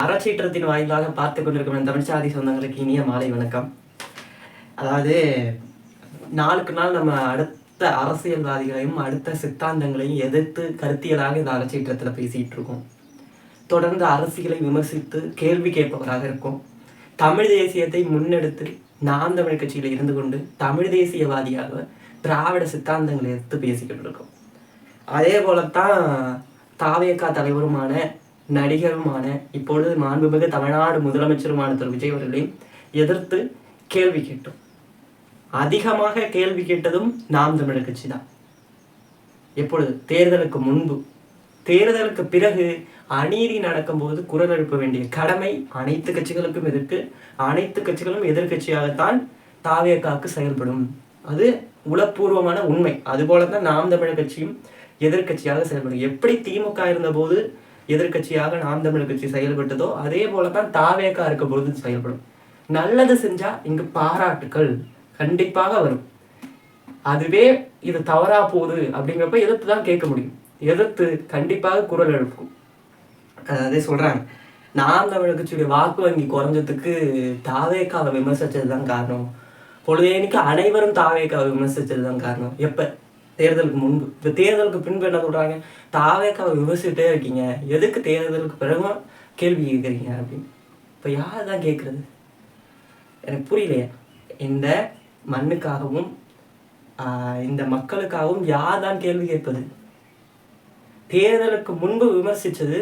அறச்சீற்றத்தின் வாயிலாக பார்த்து கொண்டிருக்கும் தமிழ் சாதி சொந்தங்களுக்கு இனிய மாலை வணக்கம். அதாவது நாளுக்கு நாள் நம்ம அடுத்த அரசியல்வாதிகளையும் அடுத்த சித்தாந்தங்களையும் எதிர்த்து கருத்தியலாக இந்த அறச்சீற்றத்தில் பேசிகிட்டு இருக்கோம். தொடர்ந்து அரசியலை விமர்சித்து கேள்வி கேட்பவராக இருக்கும். தமிழ் தேசியத்தை முன்னெடுத்து நாம் தமிழ் கட்சியில் இருந்து கொண்டு தமிழ் தேசியவாதியாக திராவிட சித்தாந்தங்களை எடுத்து பேசிக்கிட்டு இருக்கோம். அதே போலத்தான் தாவேகா தலைவருமான நடிகருமான இப்பொழுது மாண்புமிகு தமிழ்நாடு முதலமைச்சருமான திரு விஜய் அவர்களையும் எதிர்த்து கேள்வி கேட்டோம். அதிகமாக கேள்வி கேட்டதும் நாம் தமிழர் கட்சி தான். எப்பொழுது தேர்தலுக்கு முன்பு, தேர்தலுக்கு பிறகு அநீதி நடக்கும்போது குரல் எழுப்ப வேண்டிய கடமை அனைத்து கட்சிகளுக்கும் இருக்கு. அனைத்து கட்சிகளும் எதிர்கட்சியாகத்தான் தாவேகாவுக்கு செயல்படும். அது உளப்பூர்வமான உண்மை. அதுபோலதான் நாம் தமிழர் கட்சியும் எதிர்கட்சியாக செயல்படும். எப்படி திமுக இருந்தபோது எதிர்கட்சியாக நாம் தமிழர் கட்சி செயல்பட்டதோ அதே போலதான் தாவேகா இருக்க பொழுது செயல்படும். நல்லது செஞ்சா இங்கு பாராட்டுக்கள் கண்டிப்பாக வரும். அதுவே இது தவறா போகுது அப்படிங்கிறப்ப எதிர்த்து தான் கேட்க முடியும். எதிர்த்து கண்டிப்பாக குரல் எழுப்பும். அதே சொல்றாங்க, நாம் தமிழர் கட்சியுடைய வாக்கு வங்கி குறைஞ்சதுக்கு தாவேகாவை விமர்சிச்சதுதான் காரணம். பொழுதேனிக்கு அனைவரும் தாவேகாவை விமர்சிச்சதுதான் காரணம். எப்ப? தேர்தலுக்கு முன்பு. இப்போ தேர்தலுக்கு பின்பு என்ன சொல்றாங்க? தாவேகாவை விமர்சிட்டே இருக்கீங்க, எதுக்கு தேர்தலுக்கு பிறகும் கேள்வி கேட்குறீங்க அப்படின்னு. இப்போ யார் தான் கேட்குறது? எனக்கு புரியலையே. இந்த மண்ணுக்காகவும் இந்த மக்களுக்காகவும் யார் தான் கேள்வி கேட்பது? தேர்தலுக்கு முன்பு விமர்சித்தது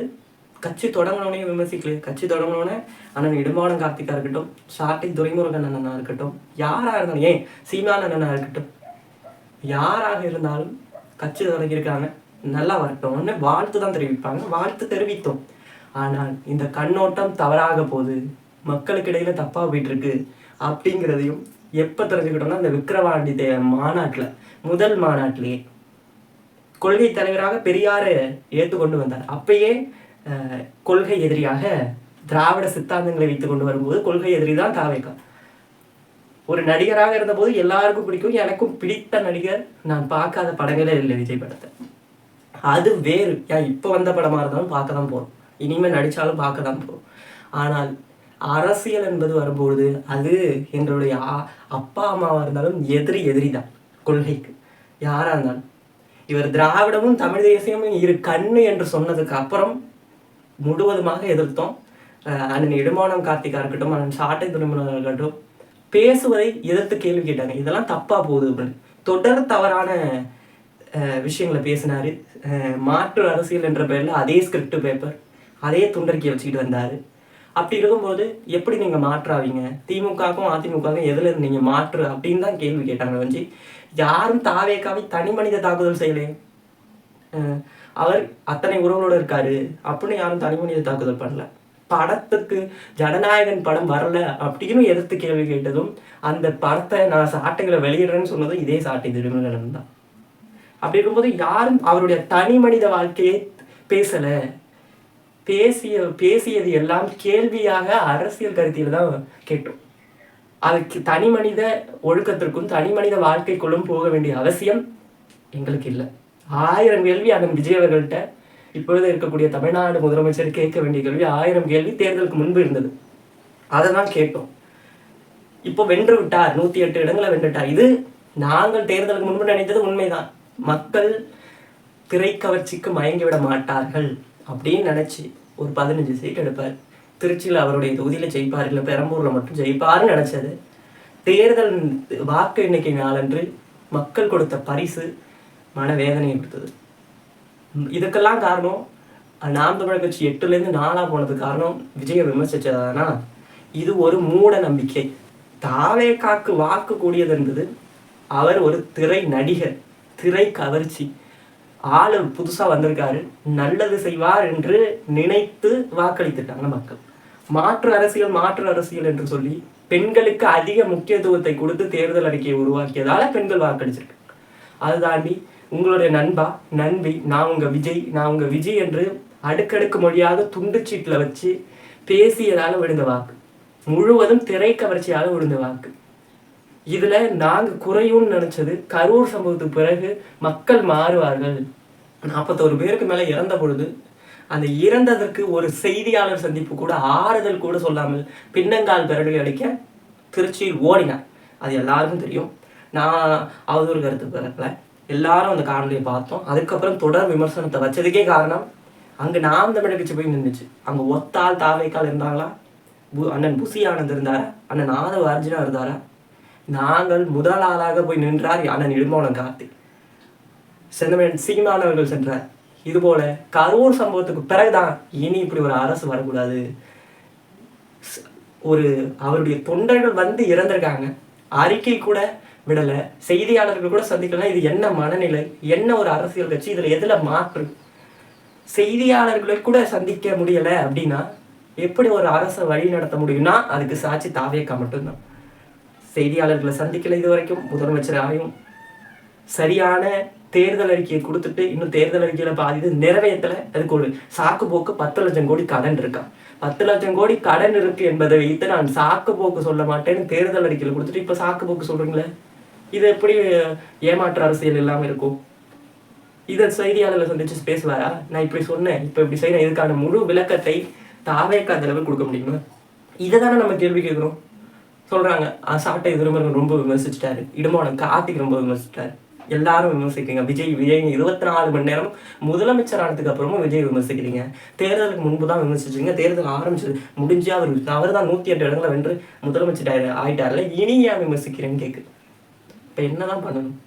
கட்சி தொடங்கினோடனே விமர்சிக்கலையே. கட்சி தொடங்கினோடனே அண்ணன் இடும்பானம் கார்த்திகா இருக்கட்டும், சாட்டை துரைமுருகன் அண்ணனா இருக்கட்டும், யாராக இருந்தாலும், ஏன் சீமான் அண்ணனா இருக்கட்டும், யாராக இருந்தாலும் கட்சி தொடங்கியிருக்காங்க, நல்லா வரட்டும்னு வாழ்த்து தான் தெரிவிப்பாங்க. வாழ்த்து தெரிவித்தோம். ஆனால் இந்த கண்ணோட்டம் தவறாக போகுது, மக்களுக்கு இடையில தப்பா போயிட்டு இருக்கு அப்படிங்கிறதையும் எப்ப தெரிஞ்சுக்கிட்டோம்னா இந்த விக்கிரவாண்டி மாநாட்டில், முதல் மாநாட்டிலேயே கொள்கை தலைவராக பெரியாரை ஏற்றுக்கொண்டு வந்தார். அப்பயே கொள்கை எதிரியாக திராவிட சித்தாந்தங்களை வைத்து கொண்டு வரும்போது கொள்கை எதிரி தான் தாவேகா. ஒரு நடிகராக இருந்தபோது எல்லாருக்கும் பிடிக்கும். எனக்கும் பிடித்த நடிகர், நான் பார்க்காத படங்களே இல்லை விஜய் படத்தை. அது வேறு. இப்போ வந்த படமாக இருந்தாலும் பார்க்க தான் போகிறோம், இனிமேல் நடித்தாலும் பார்க்க தான் போகிறோம். ஆனால் அரசியல் என்பது வரும்பொழுது அது எங்களுடைய அப்பா அம்மாவாக இருந்தாலும் எதிரி தான் கொள்கைக்கு, யாராக இருந்தாலும். இவர் திராவிடமும் தமிழ் தேசியமும் இரு கண்ணு என்று சொன்னதுக்கு அப்புறம் முழுவதுமாக எதிர்த்தோம். அண்ணன் இடும்பானம் கார்த்திகா இருக்கட்டும், அண்ணன் சாட்டை துரைமுருகன் இருக்கட்டும், பேசுவதை எதிர்த்து கேள்வி கேட்டாங்க. இதெல்லாம் தப்பா போகுது அப்படின்னு தொடர் தவறான விஷயங்களை பேசினாரு. மாற்று அரசியல் என்ற பேர்ல அதே ஸ்கிரிப்ட் பேப்பர், அதே துண்டறிக்கை வச்சுக்கிட்டு வந்தாரு. அப்படி இருக்கும்போது எப்படி நீங்க மாற்றாவீங்க? திமுகவுக்கும் அதிமுகவுக்கும் எதுல நீங்க மாற்று அப்படின்னு தான் கேள்வி கேட்டாங்க. வந்து யாரும் தாவேகாவை தனி மனித தாக்குதல் செய்யலையே. அவர் அத்தனை உறவுகளோட இருக்காரு அப்படின்னு யாரும் தனி மனித தாக்குதல் பண்ணல. படத்துக்கு ஜனநாயகன் படம் வரல அப்படின்னு எதிர்த்து கேள்வி கேட்டதும், அந்த படத்தை நான் சாட்டைகளை வெளியிடுறேன்னு சொன்னதும் இதே சாட்டை திருமணம் தான். அப்படி இருக்கும்போது யாரும் அவருடைய தனி மனித வாழ்க்கையை பேசல. பேசியது எல்லாம் கேள்வியாக அரசியல் கருத்தியில தான் கேட்டோம். அதுக்கு தனி மனித ஒழுக்கத்திற்கும் தனி மனித வாழ்க்கைக்குள்ளும் போக வேண்டிய அவசியம் எங்களுக்கு இல்லை. 1000 கேள்வி அதன் விஜய் அவர்கள்ட்ட இப்பொழுது இருக்கக்கூடிய தமிழ்நாடு முதலமைச்சர் கேட்க வேண்டிய கேள்வி 1000 கேள்வி தேர்தலுக்கு முன்பு இருந்தது. அதை தான் கேட்டோம். இப்போ வென்று விட்டார், 108 இடங்களை வென்றுட்டார். இது நாங்கள் தேர்தலுக்கு முன்பு நினைத்தது உண்மைதான். மக்கள் திரைக்கவர்ச்சிக்கு மயங்கி விட மாட்டார்கள் அப்படின்னு நினைச்சு ஒரு 15 சீட் எடுப்பார். திருச்சியில் அவருடைய தொகுதியில ஜெயிப்பார், இல்லை பெரம்பூர்ல மட்டும் ஜெயிப்பாருன்னு நினைச்சது. தேர்தல் வாக்கு எண்ணிக்கை நாளன்று மக்கள் கொடுத்த பரிசு மனவேதனையை கொடுத்தது. இதுக்கெல்லாம் காரணம் நாம் தமிழர் கட்சி 8லேருந்து 4 போனது காரணம் விஜயை விமர்சிச்சதானா? இது ஒரு மூட நம்பிக்கை. தாவேகாக்கு வாக்கு கூடியது என்பது அவர் ஒரு திரை நடிகர், திரை கவர்ச்சி. ஆளு புதுசா வந்திருக்காரு, நல்லது செய்வார் என்று நினைத்து வாக்களித்துட்டாங்க மக்கள். மாற்று அரசியல் என்று சொல்லி பெண்களுக்கு அதிக முக்கியத்துவத்தை கொடுத்து தேர்தல் அறிக்கையை உருவாக்கியதால பெண்கள் வாக்களிச்சிருக்கு. அதை தாண்டி உங்களுடைய நண்பி நான் உங்க விஜய் என்று அடுக்கடுக்கு மொழியாக துண்டுச்சீட்டில் வச்சு பேசியதால விழுந்த வாக்கு, முழுவதும் திரை கவர்ச்சியால விழுந்த வாக்கு. இதுல நாங்க குறையும்னு நினைச்சது கரூர் சம்பவத்துக்கு பிறகு மக்கள் மாறுவார்கள். 41 பேருக்கு மேல இறந்த பொழுது அந்த இறந்ததற்கு ஒரு செய்தியாளர் சந்திப்பு கூட ஆறுதல் கூட சொல்லாமல் பின்னங்கால் விரலை அடிக்க திருச்சியில் ஓடினார். அது எல்லாருக்கும் தெரியும். நான் அவதூறு கருத்து பிறக்கல, எல்லாரும் அந்த காணொலியை பார்த்தோம். அதுக்கப்புறம் தொடர் விமர்சனத்தை வச்சதுக்கே காரணம் அங்கே நாம் தமிழர் கட்சி போய் நின்றுச்சு. அங்கே ஒத்தால் தாவைக்கால் இருந்தாங்களா, அண்ணன் புசி ஆனந்த் இருந்தாரா, அண்ணன் ஆதவ அர்ஜுனா இருந்தாரா, நாங்கள் முதல் ஆளாக போய் நின்றார் அண்ணன் இடும்பாவனம் கார்த்திக், செந்தமிழன் சீமானவர்கள் சென்றார். இதுபோல கரூர் சம்பவத்துக்கு பிறகுதான் இனி இப்படி ஒரு அரசு வரக்கூடாது. ஒரு அவருடைய தொண்டர்கள் வந்து இறந்திருக்காங்க, அறிக்கை கூட விடலை, செய்தியாளர்கள் கூட சந்திக்கலாம். இது என்ன மனநிலை, என்ன ஒரு அரசியல் கட்சி, இதுல எதுல மாற்று? செய்தியாளர்களை கூட சந்திக்க முடியலை அப்படின்னா எப்படி ஒரு அரசை வழி நடத்த முடியும்னா அதுக்கு சாட்சி தாவேக்கா மட்டும்தான். செய்தியாளர்களை சந்திக்கல இது வரைக்கும். முதலமைச்சர் ஆயும் சரியான தேர்தல் அறிக்கையை கொடுத்துட்டு இன்னும் தேர்தல் அறிக்கையில பாதி நிறைவேற்றல. அதுக்கு ஒரு சாக்கு போக்கு 10 லட்சம் கோடி கடன் இருக்கான். 10 லட்சம் கோடி கடன் இருக்கு என்பதை வைத்து நான் சாக்கு போக்கு சொல்ல மாட்டேன்னு தேர்தல் அறிக்கையில் கொடுத்துட்டு இப்ப சாக்கு போக்கு சொல்றீங்களே, இது எப்படி ஏமாற்று அரசியல் இல்லாம இருக்கும்? இதை செய்தியாளர்களை சந்திச்சு பேசுவாரா? நான் இப்படி சொன்னேன், இப்ப இப்படி செய்யறேன், இதுக்கான முழு விளக்கத்தை தாவேக்கா தலைவர் கொடுக்க முடியுமா? இதை தானே நம்ம கேள்வி கேட்கிறோம். சொல்றாங்க சாட்டை திருமணம் ரொம்ப விமர்சிச்சிட்டாரு, இடும்பாவனம் கார்த்திக் ரொம்ப விமர்சிச்சிட்டாரு. எல்லாரும் விமர்சிக்கிறீங்க. விஜய் 24 மணி நேரம் முதலமைச்சர் ஆனதுக்கு அப்புறமும் விஜய் விமர்சிக்கிறீங்க. தேர்தலுக்கு முன்பு தான் விமர்சிச்சிங்க. தேர்தல் ஆரம்பிச்சது முடிஞ்சு அவர் தான் 108 இடங்களை வென்று முதலமைச்சர் ஆயிட்டார்ல, இனி ஏன் விமர்சிக்கிறேன்னு கேட்கு. இப்ப என்னதான் பண்ணணும்?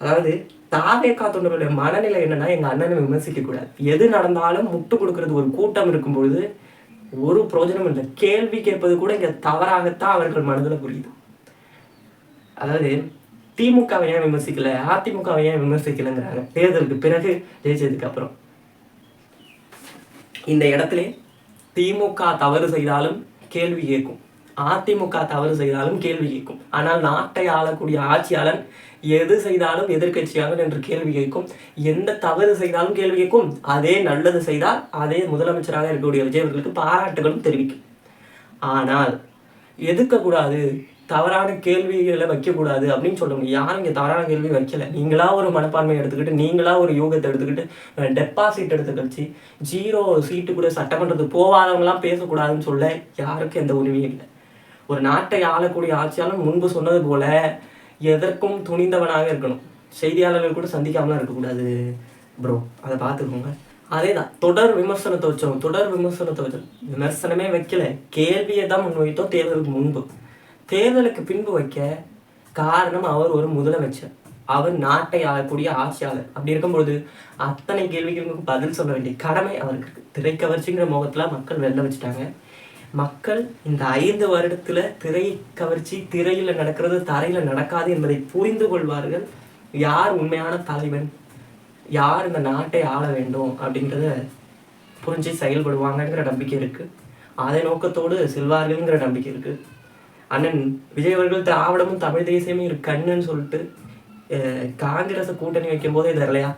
அதாவது தாவேக்கா தொண்டர்களுடைய மனநிலை என்னன்னா, எங்க அண்ணனை விமர்சிக்க கூடாது, எது நடந்தாலும் முட்டு கொடுக்கறது. ஒரு கூட்டம் இருக்கும் பொழுது ஒரு பிரயோஜனம் இல்லை, கேள்வி கேட்பது கூட இங்க தவறாகத்தான் அவர்கள் மனதில் புரியுது. அதாவது திமுகவை ஏன் விமர்சிக்கல, அதிமுகவை ஏன் விமர்சிக்கலங்கிறாங்க. தேர்தலுக்கு பிறகு ஜெயிச்சதுக்கு அப்புறம் இந்த இடத்துல திமுக தவறு செய்தாலும் கேள்வி கேட்கும், அதிமுக தவறு செய்தாலும் கேள்வி கேட்கும். ஆனால் நாட்டை ஆளக்கூடிய ஆட்சியாளன் எது செய்தாலும் எதிர்கட்சியாக என்று கேள்வி கேட்கும். எந்த தவறு செய்தாலும் கேள்வி கேட்கும். அதே நல்லது செய்தால் அதே முதலமைச்சராக இருக்கக்கூடிய விஜய் அவர்களுக்கு பாராட்டுகளும் தெரிவிக்கும். ஆனால் எதுக்கக்கூடாது, தவறான கேள்விகளை வைக்கக்கூடாது அப்படின்னு சொல்ல முடியும். யாரும் இங்கே தவறான கேள்வி வைக்கல. நீங்களா ஒரு மனப்பான்மையை எடுத்துக்கிட்டு, நீங்களா ஒரு யோகத்தை எடுத்துக்கிட்டு, டெபாசிட் எடுத்து கழிச்சு 0 சீட்டு கூட சட்டமன்றத்துக்கு போகாதவங்களாம் பேசக்கூடாதுன்னு சொல்ல யாருக்கும் எந்த உரிமையும் இல்லை. ஒரு நாட்டை ஆளக்கூடிய ஆட்சியாளர் முன்பு சொன்னது போல எதற்கும் துணிந்தவனாக இருக்கணும். செய்தியாளர்கள் கூட சந்திக்காமலாம் இருக்கக்கூடாது ப்ரோ, அதை பார்த்துக்கோங்க. அதே தான் தொடர் விமர்சனத்தை வச்சோம். விமர்சனமே வைக்கல, கேள்வியை தான் முன்வைத்தோம். தேர்தலுக்கு முன்பு, தேர்தலுக்கு பின்பு வைக்க காரணம் அவர் ஒரு முதலமைச்சர், அவர் நாட்டை ஆளக்கூடிய ஆட்சியாளர். அப்படி இருக்கும்பொழுது அத்தனை கேள்விகளுக்கு பதில் சொல்ல வேண்டிய கடமை அவருக்கு இருக்கு. திரை கவர்ச்சிங்கிற முகத்துல மக்கள் வெளில வச்சுட்டாங்க. மக்கள் இந்த 5 வருடத்துல திரை கவர்ச்சி, திரையில நடக்கிறது தரையில நடக்காது என்பதை புரிந்து கொள்வார்கள். யார் உண்மையான தலைவன், யார் இந்த நாட்டை ஆள வேண்டும் அப்படின்றத புரிஞ்சு செயல்படுவாங்கங்கிற நம்பிக்கை இருக்கு. அதை நோக்கத்தோடு செல்வார்கள்ங்கிற நம்பிக்கை இருக்கு. அண்ணன் விஜய் அவர்கள் திராவிடமும் தமிழ் தேசியமும் இரு கண்ணுன்னு சொல்லிட்டு காங்கிரஸை கூட்டணி வைக்கும் போதே தெரியலையா,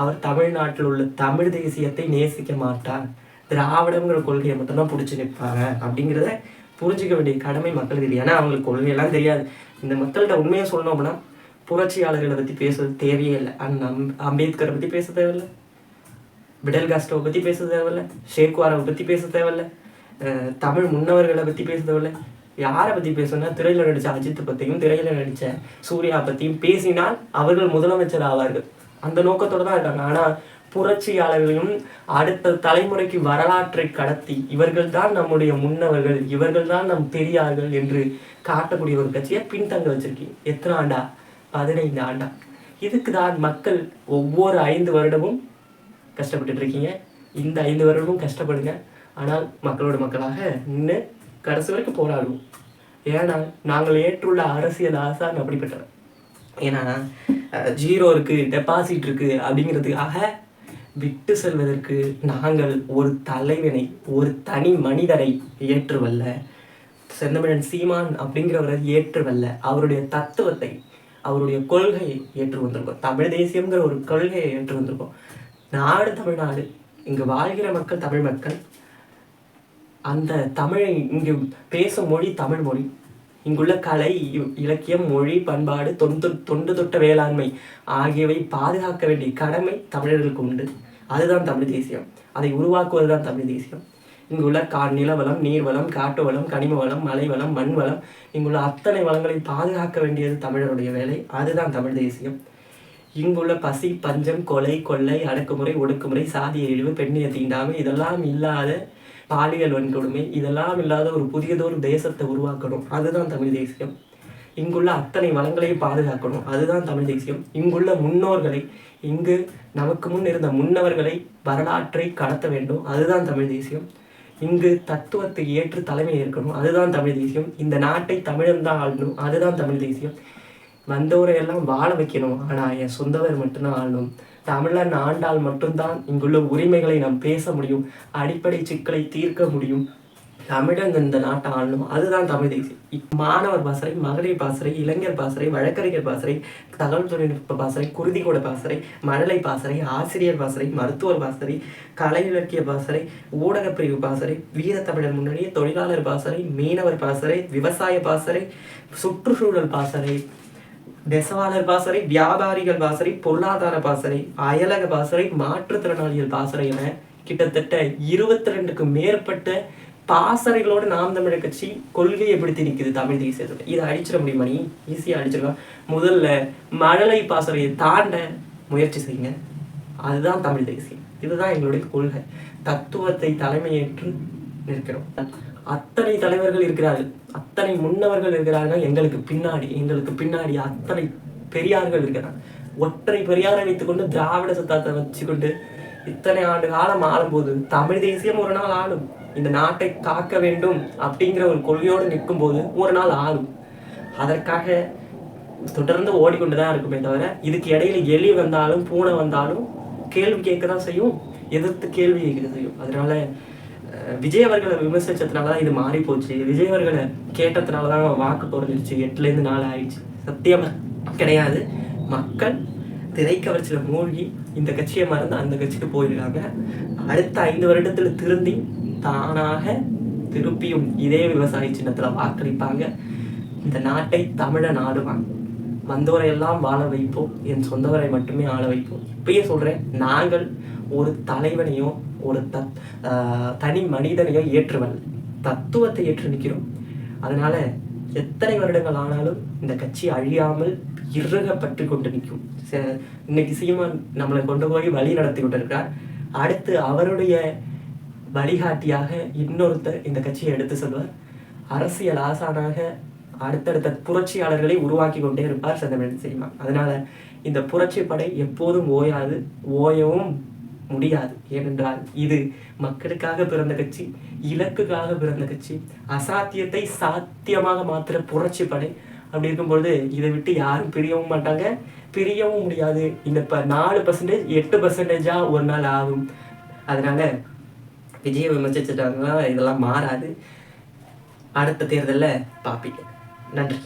அவர் தமிழ்நாட்டில் உள்ள தமிழ் தேசியத்தை நேசிக்க மாட்டார், திராவிடங்கிற கொள்கையை மட்டும்தான் பிடிச்சி நிற்பாங்க அப்படிங்கிறத புரிஞ்சிக்க வேண்டிய கடமை மக்களுக்கு இல்லை. ஏன்னா அவங்களுக்கு கொள்கையெல்லாம் தெரியாது. இந்த மக்கள்கிட்ட உண்மையை சொல்லணும் அப்படின்னா புரட்சியாளர்களை பற்றி பேசுறது தேவையே இல்லை. அம்பேத்கரை பற்றி பேச தேவையில்லை, பிடல் காஸ்டோவை பற்றி பேச தேவையில்லை, ஷேக்வாரை பற்றி பேச தேவையில்லை, தமிழ் முன்னவர்களை பற்றி பேச தேவையில்லை. யாரை பற்றி பேசணும்னா திரையில நடித்த அஜித்தை பற்றியும் திரையில நடித்த சூர்யா பற்றியும் பேசினால் அவர்கள் முதலமைச்சர் ஆவார்கள். அந்த நோக்கத்தோடு தான் இருக்காங்க. ஆனால் புரட்சியாளர்களும் அடுத்த தலைமுறைக்கு வரலாற்றை கடத்தி இவர்கள் தான் நம்முடைய முன்னவர்கள், இவர்கள் தான் நம் பெரியார்கள் என்று காட்டக்கூடிய ஒரு கட்சியை பின்தங்க வச்சிருக்கீங்க. எத்தனை ஆண்டா? 15 ஆண்டா. இதுக்கு தான் மக்கள் ஒவ்வொரு 5 வருடமும் கஷ்டப்பட்டு இருக்கீங்க. இந்த 5 வருடமும் கஷ்டப்படுங்க. ஆனால் மக்களோட மக்களாக நின்று கடைசி வரைக்கும் போராடுவோம். ஏன்னா நாங்கள் ஏற்றுள்ள அரசியல் ஆசான் அப்படிப்பட்டவர். ஏன்னா 0 இருக்கு, டெபாசிட் இருக்கு அப்படிங்கிறதுக்காக விட்டு செல்வதற்கு நாங்கள் ஒரு தலைவனை, ஒரு தனி மனிதரை ஏற்றுவல்ல, செந்தமிழன் சீமான் அப்படிங்கிறவரை ஏற்றுவல்ல, அவருடைய தத்துவத்தை, அவருடைய கொள்கையை ஏற்று வந்திருக்கோம். தமிழ் தேசியம்ங்கிற ஒரு கொள்கையை ஏற்று வந்திருக்கோம். நாடு தமிழ்நாடு, இங்கு வாழ்கிற மக்கள் தமிழ் மக்கள். அந்த தமிழை இங்கு பேசும் மொழி தமிழ் மொழி. இங்குள்ள கலை, இலக்கியம், மொழி, பண்பாடு, தொண்டு தொட்ட வேளாண்மை ஆகியவை பாதுகாக்க வேண்டிய கடமை தமிழர்களுக்கு உண்டு. அதுதான் தமிழ் தேசியம். அதை உருவாக்குவது தான் தமிழ் தேசியம். இங்குள்ள நிலவளம், நீர்வளம், காட்டு வளம், கனிம வளம், மலை வளம், மண் வளம், இங்குள்ள அத்தனை வளங்களை பாதுகாக்க வேண்டியது தமிழருடைய வேலை. அதுதான் தமிழ் தேசியம். இங்குள்ள பசி, பஞ்சம், கொலை, கொள்ளை, அடக்குமுறை, ஒடுக்குமுறை, சாதிய இழிவு, பெண்ணிய தீண்டாமை, இதெல்லாம் இல்லாத பாலியல் வன்கொடுமை, இதெல்லாம் இல்லாத ஒரு புதியதொரு தேசத்தை உருவாக்கணும். அதுதான் தமிழ் தேசியம். இங்குள்ள அத்தனை வளங்களையும் பாதுகாக்கணும். அதுதான் தமிழ் தேசியம். இங்குள்ள முன்னோர்களை, இங்கு நமக்கு முன் இருந்த முன்னவர்களை, வரலாற்றை கடத்த வேண்டும். அதுதான் தமிழ் தேசியம். இங்கு தத்துவத்தை ஏற்று தலைமை ஏற்கணும். அதுதான் தமிழ் தேசியம். இந்த நாட்டை தமிழன் தான் ஆளணும். அதுதான் தமிழ் தேசியம். வந்தவரை எல்லாம் வாழ வைக்கணும், ஆனால் என் சொந்தவர் மட்டும்தான் ஆளணும். தமிழன் ஆண்டால் மட்டும்தான் இங்குள்ள உரிமைகளை நாம் பேச முடியும், அடிப்படை சிக்கலை தீர்க்க முடியும். தமிழன் இந்த நாட்டை ஆளணும். அதுதான் தமிழ் தேசியம். மாணவர் பாசறை, மகளிர் பாசறை, இளைஞர் பாசறை, வழக்கறிஞர் பாசறை, தகவல் தொழில்நுட்ப பாசறை, குருதிகூட பாசறை, மழலை பாசறை, ஆசிரியர் பாசறை, மருத்துவர் பாசறை, கலை இலக்கிய பாசறை, ஊடகப் பிரிவு பாசறை, வீரத்தமிழர் முன்னணி, தொழிலாளர் பாசறை, மீனவர் பாசறை, விவசாய பாசறை, சுற்றுச்சூழல் பாசறை, நெசவாளர் பாசறை, வியாபாரிகள் பாசறை, பொருளாதார பாசறை, அயலக பாசறை, மாற்றுத்திறனாளிகள் பாசறை என கிட்டத்தட்ட 22க்கும் மேற்பட்ட பாசறைகளோடு நாம் தமிழர் கட்சி கொள்கையை பிடித்து நிற்குது தமிழ் தேசியத்தில். இதை அடிச்சிட முடியுமா? நீ ஈஸியாக அடிச்சிடலாம். முதல்ல மழலை பாசறையை தாண்ட முயற்சி செய்யுங்க. அதுதான் தமிழ் தேசியம். இதுதான் எங்களுடைய கொள்கை. தத்துவத்தை தலைமையேற்று நிற்கிறோம். அத்தனை தலைவர்கள் இருக்கிறார்கள், அத்தனை முன்னவர்கள் இருக்கிறார்கள். எங்களுக்கு பின்னாடி அத்தனை பெரியார்கள் இருக்கிறார். ஒற்றை பெரியாரை வைத்துக்கொண்டு திராவிட சத்தத்தை வச்சுக்கொண்டு இத்தனை ஆண்டு காலம் ஆளும்போது தமிழ் தேசியம் ஒரு நாள் ஆளும். இந்த நாட்டை காக்க வேண்டும் அப்படிங்கிற ஒரு கொள்கையோடு நிற்கும் போது ஒரு நாள் ஆளும். அதற்காக தொடர்ந்து ஓடிக்கொண்டுதான் இருக்குமே தவிர, இதுக்கு இடையில எலி வந்தாலும் பூனை வந்தாலும் கேள்வி கேட்க தான் செய்யும், எதிர்த்து கேள்வி கேட்க செய்யும். அதனால விஜய் அவர்களை விமர்சிச்சதுனாலதான் இது மாறி போச்சு. விஜய் அவர்களை கேட்டதுனாலதான் வாக்கு குறைஞ்சிருச்சு, 8லேருந்து 4 ஆயிடுச்சு. சத்தியமா கிடையாது. மக்கள் திரைக்கவர்ச்சியில மூழ்கி இந்த கட்சியை மறந்து அந்த கட்சிக்கு போயிருக்காங்க. அடுத்த 5 வருடத்துல திருந்தி தானாக திருப்பியும் இதே விவசாய சின்னத்துல வாக்களிப்பாங்க. இந்த நாட்டை தமிழன் ஆடுவாங்க. வந்தவரை எல்லாம் வாழ வைப்போம், என் சொந்தவரை மட்டுமே ஆள வைப்போம். இப்பயே சொல்றேன், நாங்கள் ஒரு தலைவனையோ ஒரு தனி மனிதனையோ ஏற்றுவல், தத்துவத்தை ஏற்று நிற்கிறோம். அதனால எத்தனை வருடங்கள் ஆனாலும் இந்த கட்சி அழியாமல் இறுகப்பட்டு கொண்டு நிற்கும். இன்னைக்கு சீமான் நம்மளை கொண்டு போய் வழி நடத்தி கொண்டிருக்கிறார். அடுத்து அவருடைய வழிகாட்டியாக இன்னொருத்தர் இந்த கட்சியை எடுத்து செல்வார். அரசியல் ஆசானாக அடுத்தடுத்த புரட்சியாளர்களை உருவாக்கி கொண்டே இருப்பார் செந்தமிழன் சீமான். அதனால இந்த புரட்சி படை எப்போதும் ஓயாது, ஓயவும் முடியாது. ஏனென்றால் இது மக்களுக்காக பிறந்த கட்சி, இலக்குக்காக பிறந்த கட்சி, அசாத்தியத்தை சாத்தியமாக மாத்திர புரட்சி படை. அப்படி இருக்கும்பொழுது இதை விட்டு யாரும் பிரியவும் மாட்டாங்க, பிரியவும் முடியாது. இந்த 4% 8% ஒரு நாள் ஆகும். அதனால விஜய விமர்சிச்சுட்டாங்கன்னா இதெல்லாம் மாறாது. அடுத்த தேர்தலில் பார்ப்பீங்க. நன்றி.